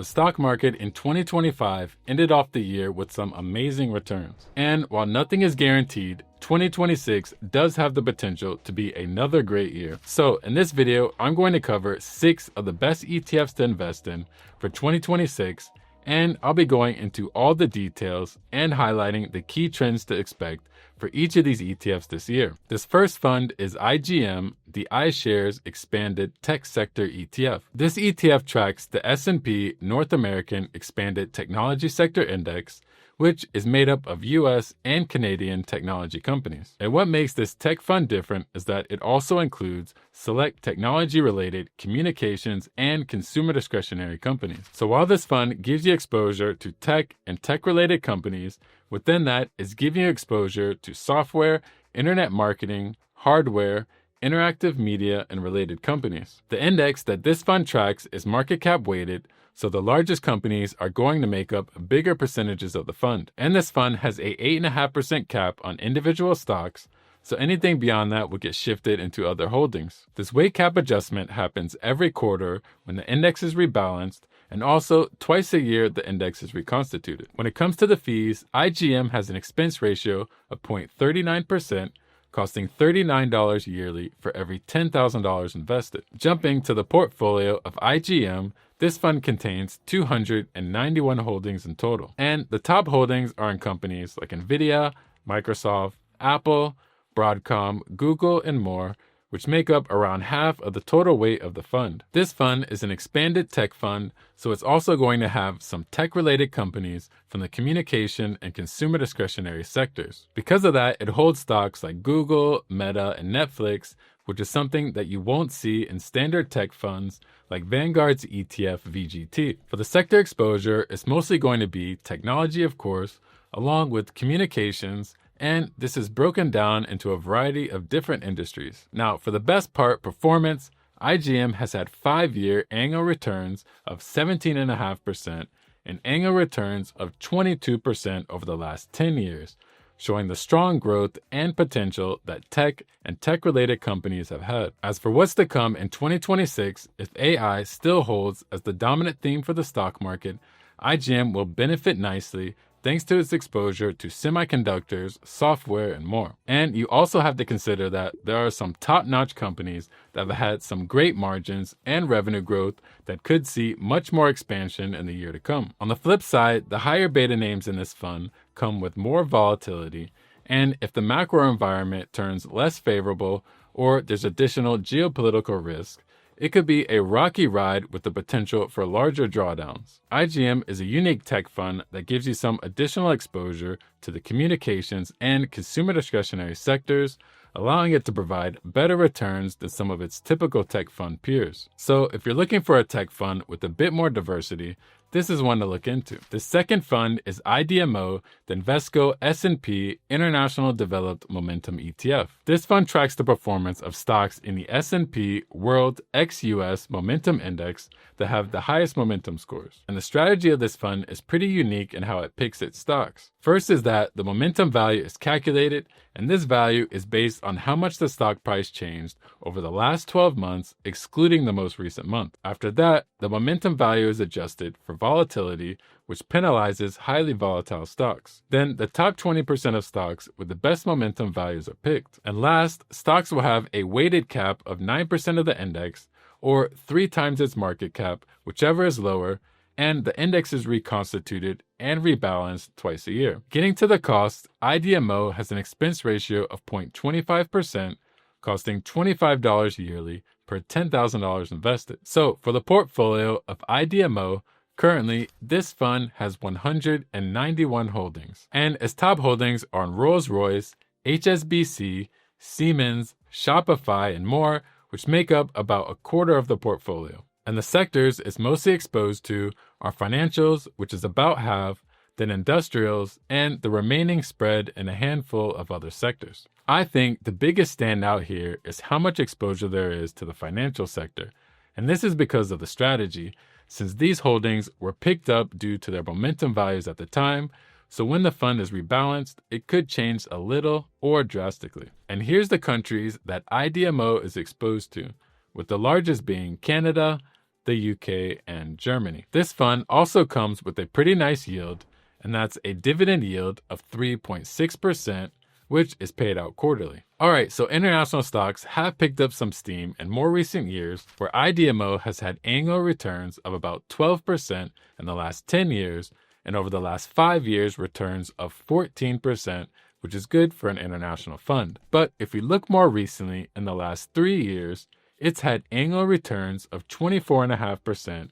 The stock market in 2025 ended off the year with some amazing returns. And while nothing is guaranteed, 2026 does have the potential to be another great year. So in this video, I'm going to cover 6 of the best ETFs to invest in for 2026, and I'll be going into all the details and highlighting the key trends to expect for each of these ETFs this year. This first fund is IGM, the iShares Expanded Tech Sector ETF. This ETF tracks the S&P North American Expanded Technology Sector Index, which is made up of US and Canadian technology companies. And what makes this tech fund different is that it also includes select technology-related communications and consumer discretionary companies. So while this fund gives you exposure to tech and tech-related companies, within that is giving you exposure to software, internet marketing, hardware, interactive media, and related companies. The index that this fund tracks is market cap weighted, so the largest companies are going to make up bigger percentages of the fund. And this fund has a 8.5% cap on individual stocks, so anything beyond that will get shifted into other holdings. This weight cap adjustment happens every quarter when the index is rebalanced, and also twice a year the index is reconstituted. When it comes to the fees, IGM has an expense ratio of 0.39%, costing $39 yearly for every $10,000 invested. Jumping to the portfolio of IGM, this fund contains 291 holdings in total. And the top holdings are in companies like Nvidia, Microsoft, Apple, Broadcom, Google, and more, which make up around half of the total weight of the fund. This fund is an expanded tech fund, so it's also going to have some tech-related companies from the communication and consumer discretionary sectors. Because of that, it holds stocks like Google, Meta, and Netflix, which is something that you won't see in standard tech funds like Vanguard's ETF VGT. For the sector exposure, it's mostly going to be technology, of course, along with communications, and this is broken down into a variety of different industries. Now, for the best part, performance, IGM has had 5-year annual returns of 17.5% and annual returns of 22% over the last 10 years, showing the strong growth and potential that tech and tech-related companies have had. As for what's to come in 2026, if AI still holds as the dominant theme for the stock market, IGM will benefit nicely thanks to its exposure to semiconductors, software, and more. And you also have to consider that there are some top-notch companies that have had some great margins and revenue growth that could see much more expansion in the year to come. On the flip side, the higher beta names in this fund come with more volatility, and if the macro environment turns less favorable or there's additional geopolitical risk, it could be a rocky ride with the potential for larger drawdowns. IGM is a unique tech fund that gives you some additional exposure to the communications and consumer discretionary sectors, allowing it to provide better returns than some of its typical tech fund peers. So if you're looking for a tech fund with a bit more diversity, this is one to look into. The second fund is IDMO, the Invesco S&P International Developed Momentum ETF. This fund tracks the performance of stocks in the S&P World ex-US Momentum Index that have the highest momentum scores. And the strategy of this fund is pretty unique in how it picks its stocks. First is that the momentum value is calculated, and this value is based on how much the stock price changed over the last 12 months, excluding the most recent month. After that, the momentum value is adjusted for volatility, which penalizes highly volatile stocks. Then the top 20% of stocks with the best momentum values are picked. And last, stocks will have a weighted cap of 9% of the index, or 3 times its market cap, whichever is lower, and the index is reconstituted and rebalanced twice a year. Getting to the cost, IDMO has an expense ratio of 0.25%, costing $25 yearly per $10,000 invested. So for the portfolio of IDMO, currently this fund has 191 holdings. And its top holdings are on Rolls-Royce, HSBC, Siemens, Shopify, and more, which make up about a quarter of the portfolio. And the sectors it's mostly exposed to are financials, which is about half, then industrials, and the remaining spread in a handful of other sectors. I think the biggest standout here is how much exposure there is to the financial sector. And this is because of the strategy, since these holdings were picked up due to their momentum values at the time, so when the fund is rebalanced, it could change a little or drastically. And here's the countries that IDMO is exposed to, with the largest being Canada, the UK, and Germany. This fund also comes with a pretty nice yield, and that's a dividend yield of 3.6%, which is paid out quarterly. All right, so international stocks have picked up some steam in more recent years, where IDMO has had annual returns of about 12% in the last 10 years, and over the last 5 years, returns of 14%, which is good for an international fund. But if we look more recently, in the last 3 years, it's had annual returns of 24.5%,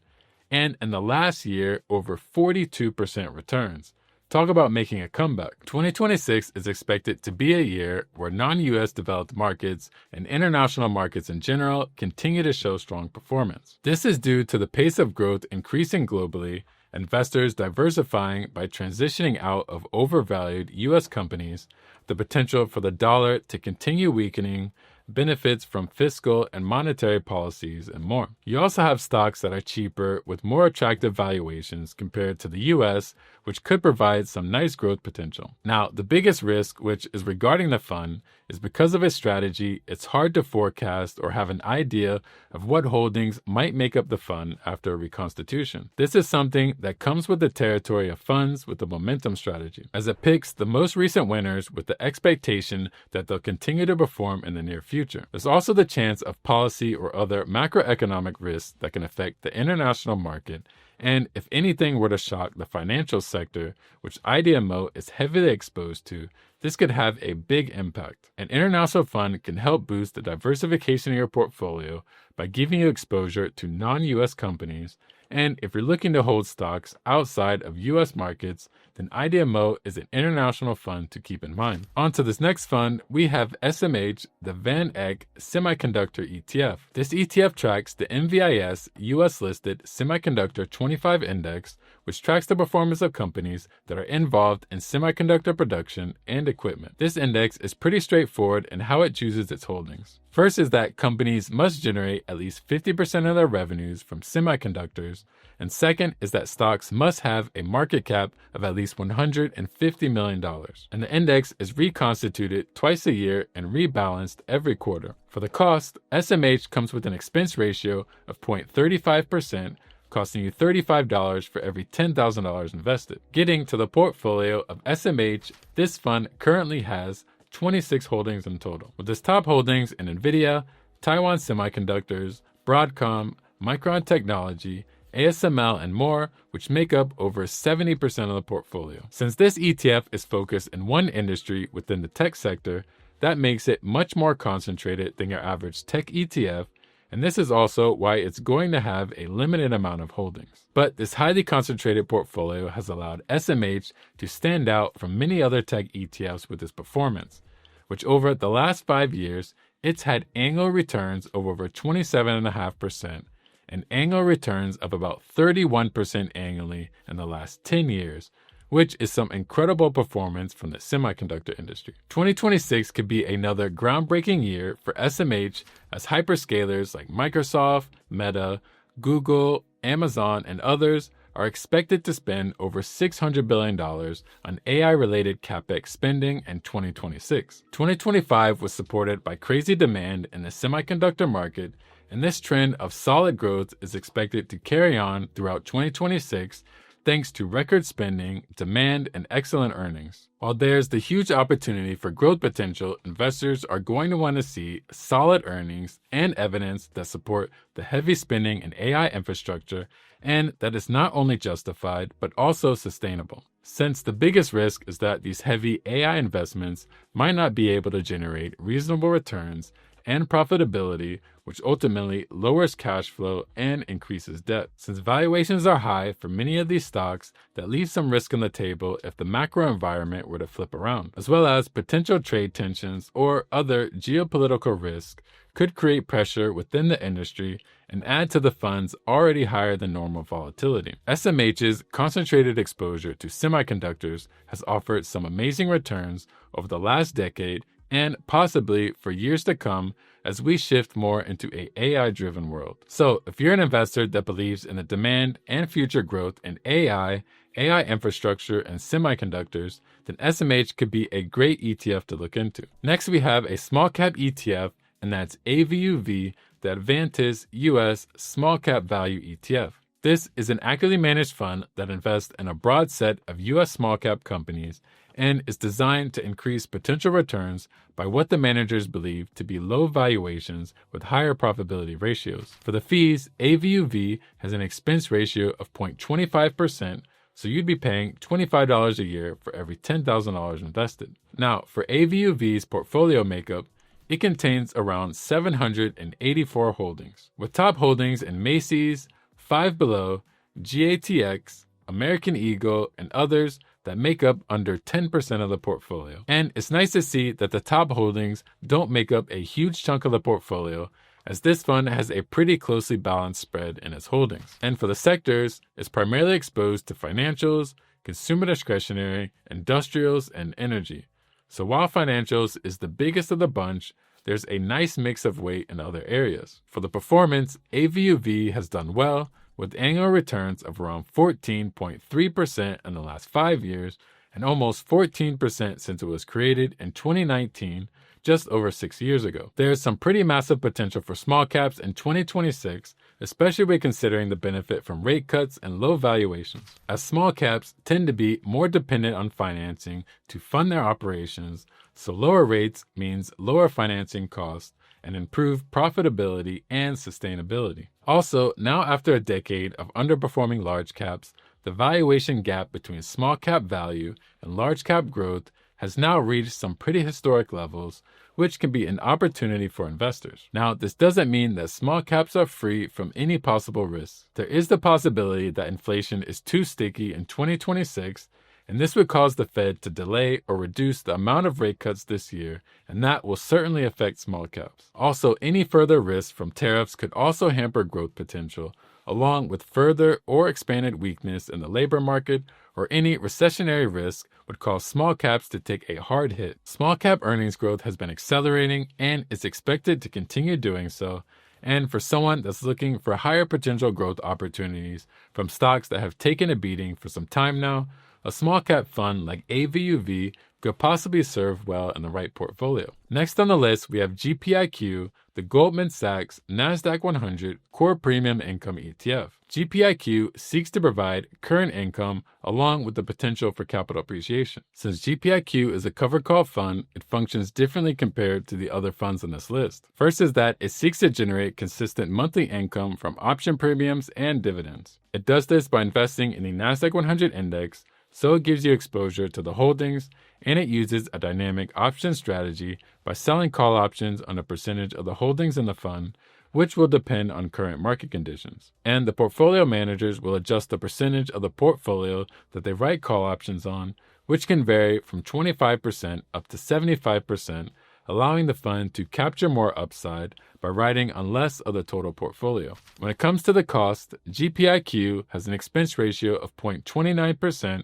and in the last year, over 42% returns. Talk about making a comeback. 2026 is expected to be a year where non-US developed markets and international markets in general continue to show strong performance. This is due to the pace of growth increasing globally, investors diversifying by transitioning out of overvalued US companies, the potential for the dollar to continue weakening, benefits from fiscal and monetary policies, and more. You also have stocks that are cheaper with more attractive valuations compared to the US, which could provide some nice growth potential. Now, the biggest risk, which is regarding the fund, is because of its strategy, it's hard to forecast or have an idea of what holdings might make up the fund after a reconstitution. This is something that comes with the territory of funds with a momentum strategy, as it picks the most recent winners with the expectation that they'll continue to perform in the near future. There's also the chance of policy or other macroeconomic risks that can affect the international market, and if anything were to shock the financial sector, which IDMO is heavily exposed to, this could have a big impact. An international fund can help boost the diversification of your portfolio by giving you exposure to non-US companies, and if you're looking to hold stocks outside of US markets, then IDMO is an international fund to keep in mind. On to this next fund, we have SMH, the Van Eck Semiconductor ETF. This ETF tracks the NVIS US-listed Semiconductor 25 Index, which tracks the performance of companies that are involved in semiconductor production and equipment. This index is pretty straightforward in how it chooses its holdings. First is that companies must generate at least 50% of their revenues from semiconductors, and second is that stocks must have a market cap of at least $150 million. And the index is reconstituted twice a year and rebalanced every quarter. For the cost, SMH comes with an expense ratio of 0.35%, costing you $35 for every $10,000 invested. Getting to the portfolio of SMH, this fund currently has 26 holdings in total, with its top holdings in NVIDIA, Taiwan Semiconductors, Broadcom, Micron Technology, ASML, and more, which make up over 70% of the portfolio. Since this ETF is focused in one industry within the tech sector, that makes it much more concentrated than your average tech ETF, and this is also why it's going to have a limited amount of holdings. But this highly concentrated portfolio has allowed SMH to stand out from many other tech ETFs with its performance, which over the last 5 years, it's had annual returns of over 27.5% and annual returns of about 31% annually in the last 10 years, which is some incredible performance from the semiconductor industry. 2026 could be another groundbreaking year for SMH as hyperscalers like Microsoft, Meta, Google, Amazon, and others are expected to spend over $600 billion on AI-related CapEx spending in 2026. 2025 was supported by crazy demand in the semiconductor market, and this trend of solid growth is expected to carry on throughout 2026 thanks to record spending, demand, and excellent earnings. While there's the huge opportunity for growth potential, investors are going to want to see solid earnings and evidence that support the heavy spending in AI infrastructure and that is not only justified, but also sustainable. Since the biggest risk is that these heavy AI investments might not be able to generate reasonable returns and profitability, which ultimately lowers cash flow and increases debt. Since valuations are high for many of these stocks, that leaves some risk on the table if the macro environment were to flip around, as well as potential trade tensions or other geopolitical risk could create pressure within the industry and add to the fund's already higher than normal volatility. SMH's concentrated exposure to semiconductors has offered some amazing returns over the last decade and possibly for years to come as we shift more into an AI-driven world. So if you're an investor that believes in the demand and future growth in AI infrastructure, and semiconductors, then SMH could be a great ETF to look into. Next, we have a small cap ETF, and that's AVUV, the Advantis US Small Cap Value ETF. This is an actively managed fund that invests in a broad set of US small cap companies and is designed to increase potential returns by what the managers believe to be low valuations with higher profitability ratios. For the fees, AVUV has an expense ratio of 0.25%, so you'd be paying $25 a year for every $10,000 invested. Now, for AVUV's portfolio makeup, it contains around 784 holdings, with top holdings in Macy's, Five Below, GATX, American Eagle, and others that make up under 10% of the portfolio. And it's nice to see that the top holdings don't make up a huge chunk of the portfolio, as this fund has a pretty closely balanced spread in its holdings. And for the sectors, it's primarily exposed to financials, consumer discretionary, industrials, and energy. So while financials is the biggest of the bunch, there's a nice mix of weight in other areas. For the performance, AVUV has done well, with annual returns of around 14.3% in the last 5 years and almost 14% since it was created in 2019, just over 6 years ago. There's some pretty massive potential for small caps in 2026, especially when considering the benefit from rate cuts and low valuations, as small caps tend to be more dependent on financing to fund their operations, so lower rates means lower financing costs and improved profitability and sustainability. Also, now after a decade of underperforming large caps, the valuation gap between small cap value and large cap growth has now reached some pretty historic levels, which can be an opportunity for investors. Now, this doesn't mean that small caps are free from any possible risks. There is the possibility that inflation is too sticky in 2026, and this would cause the Fed to delay or reduce the amount of rate cuts this year, and that will certainly affect small caps. Also, any further risks from tariffs could also hamper growth potential, along with further or expanded weakness in the labor market, or any recessionary risk would cause small caps to take a hard hit. Small cap earnings growth has been accelerating and is expected to continue doing so. And for someone that's looking for higher potential growth opportunities from stocks that have taken a beating for some time now, a small cap fund like AVUV could possibly serve well in the right portfolio. Next on the list, we have gpiq, the Goldman Sachs NASDAQ 100 Core Premium Income ETF. gpiq seeks to provide current income along with the potential for capital appreciation. Since gpiq is a covered call fund, it functions differently compared to the other funds on this list. First is that it seeks to generate consistent monthly income from option premiums and dividends. It does this by investing in the NASDAQ 100 index, so it gives you exposure to the holdings, and it uses a dynamic option strategy by selling call options on a percentage of the holdings in the fund, which will depend on current market conditions. And the portfolio managers will adjust the percentage of the portfolio that they write call options on, which can vary from 25% up to 75%, allowing the fund to capture more upside by writing on less of the total portfolio. When it comes to the cost, gpiq has an expense ratio of 0.29%,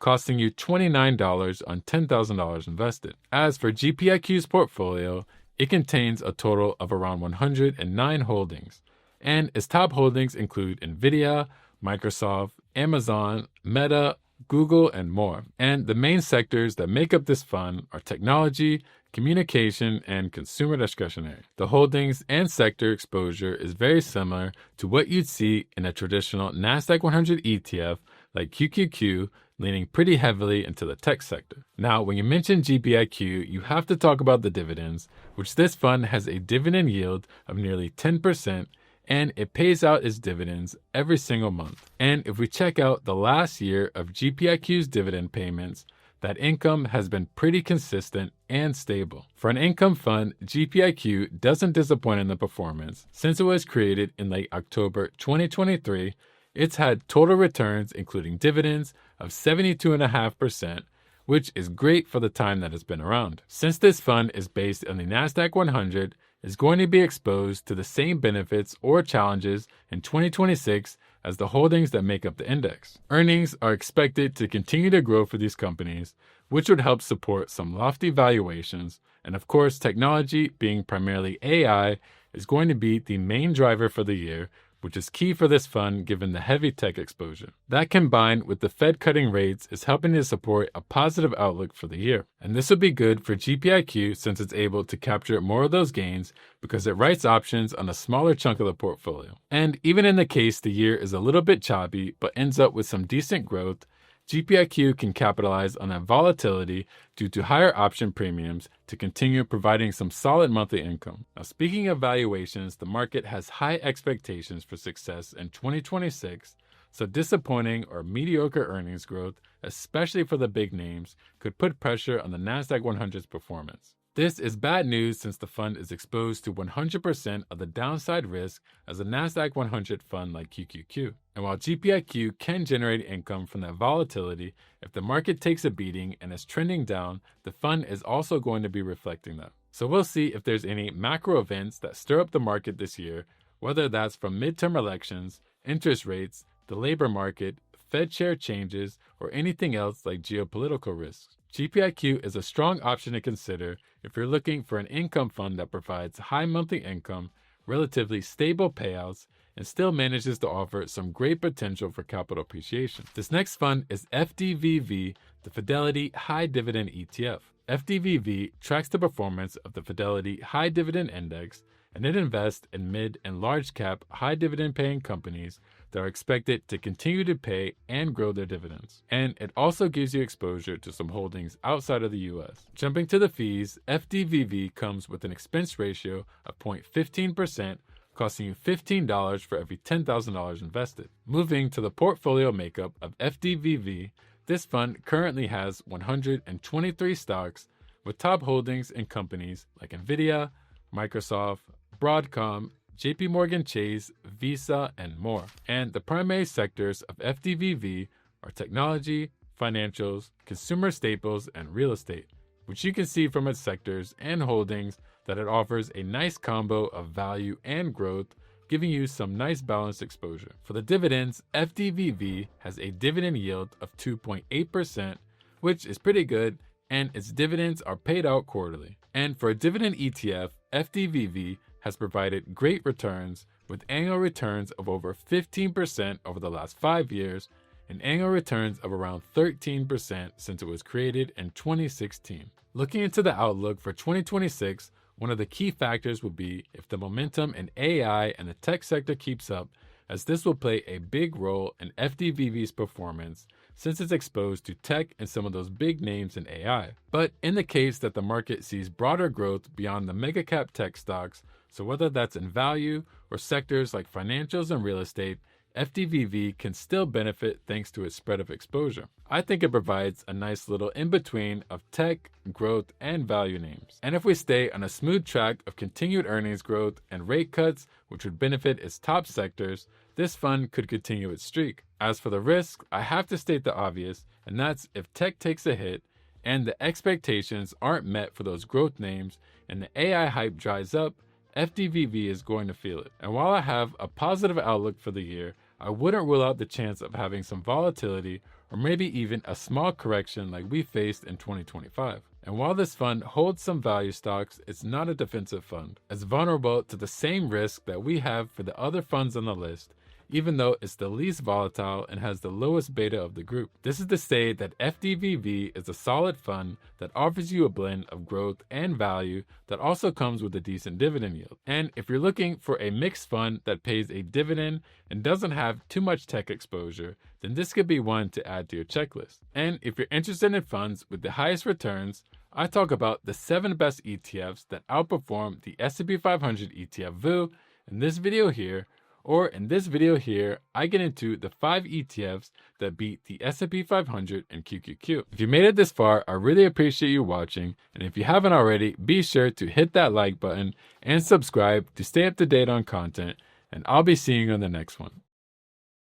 costing you $29 on $10,000 invested. As for gpiq's portfolio, it contains a total of around 109 holdings, and its top holdings include Nvidia, Microsoft, Amazon, Meta, Google, and more. And the main sectors that make up this fund are technology, communication, and consumer discretionary. The holdings and sector exposure is very similar to what you'd see in a traditional NASDAQ 100 ETF like QQQ, leaning pretty heavily into the tech sector. Now, when you mention gpiq, you have to talk about the dividends, which this fund has a dividend yield of nearly 10%, and it pays out its dividends every single month. And if we check out the last year of gpiq's dividend payments, that income has been pretty consistent and stable. For an income fund, gpiq doesn't disappoint in the performance. Since it was created in late October 2023, it's had total returns, including dividends, of 72.5%, which is great for the time that it's been around. Since this fund is based on the NASDAQ 100, it's going to be exposed to the same benefits or challenges in 2026 as the holdings that make up the index. Earnings are expected to continue to grow for these companies, which would help support some lofty valuations. And of course, technology, being primarily AI, is going to be the main driver for the year, which is key for this fund given the heavy tech exposure. That combined with the Fed cutting rates is helping to support a positive outlook for the year. And this would be good for gpiq since it's able to capture more of those gains because it writes options on a smaller chunk of the portfolio. And even in the case the year is a little bit choppy but ends up with some decent growth, gpiq can capitalize on that volatility due to higher option premiums to continue providing some solid monthly income. Now, speaking of valuations, the market has high expectations for success in 2026, so disappointing or mediocre earnings growth, especially for the big names, could put pressure on the Nasdaq 100's performance. This is bad news since the fund is exposed to 100% of the downside risk as a Nasdaq 100 fund like QQQ. And while gpiq can generate income from that volatility, if the market takes a beating and is trending down, the fund is also going to be reflecting that. So we'll see if there's any macro events that stir up the market this year, whether that's from midterm elections, interest rates, the labor market, Fed share changes, or anything else like geopolitical risks. gpiq is a strong option to consider if you're looking for an income fund that provides high monthly income, relatively stable payouts, and still manages to offer some great potential for capital appreciation. This next fund is fdvv, the Fidelity High Dividend ETF. fdvv tracks the performance of the Fidelity High Dividend Index, and it invests in mid and large cap high dividend paying companies that are expected to continue to pay and grow their dividends. And it also gives you exposure to some holdings outside of the US. Jumping to the fees, fdvv comes with an expense ratio of 0.15%, costing you $15 for every $10,000 invested. Moving to the portfolio makeup of fdvv, this fund currently has 123 stocks with top holdings in companies like Nvidia, Microsoft, Broadcom, JP Morgan Chase, Visa, and more. And the primary sectors of fdvv are technology, financials, consumer staples, and real estate, which you can see from its sectors and holdings that it offers a nice combo of value and growth, giving you some nice balanced exposure. For the dividends, fdvv has a dividend yield of 2.8%, which is pretty good, and its dividends are paid out quarterly. And for a dividend ETF, fdvv has provided great returns with annual returns of over 15% over the last 5 years and annual returns of around 13% since it was created in 2016. Looking into the outlook for 2026, one of the key factors will be if the momentum in AI and the tech sector keeps up, as this will play a big role in fdvv's performance since it's exposed to tech and some of those big names in AI. But in the case that the market sees broader growth beyond the mega cap tech stocks, so whether that's in value or sectors like financials and real estate, fdvv can still benefit thanks to its spread of exposure. I think it provides a nice little in-between of tech, growth, and value names. And if we stay on a smooth track of continued earnings growth and rate cuts, which would benefit its top sectors, this fund could continue its streak. As for the risk, I have to state the obvious, and that's if tech takes a hit and the expectations aren't met for those growth names and the AI hype dries up, fdvv is going to feel it. And while I have a positive outlook for the year, I wouldn't rule out the chance of having some volatility or maybe even a small correction like we faced in 2025. And while this fund holds some value stocks, it's not a defensive fund. It's vulnerable to the same risk that we have for the other funds on the list, even though it's the least volatile and has the lowest beta of the group. This is to say that fdvv is a solid fund that offers you a blend of growth and value that also comes with a decent dividend yield. And if you're looking for a mixed fund that pays a dividend and doesn't have too much tech exposure, then this could be one to add to your checklist. And if you're interested in funds with the highest returns, I talk about the 7 best ETFs that outperform the S&P 500 ETF VU in this video here. Or in this video here, I get into the 5 ETFs that beat the S&P 500 and QQQ. If you made it this far, I really appreciate you watching. And if you haven't already, be sure to hit that like button and subscribe to stay up to date on content. And I'll be seeing you on the next one.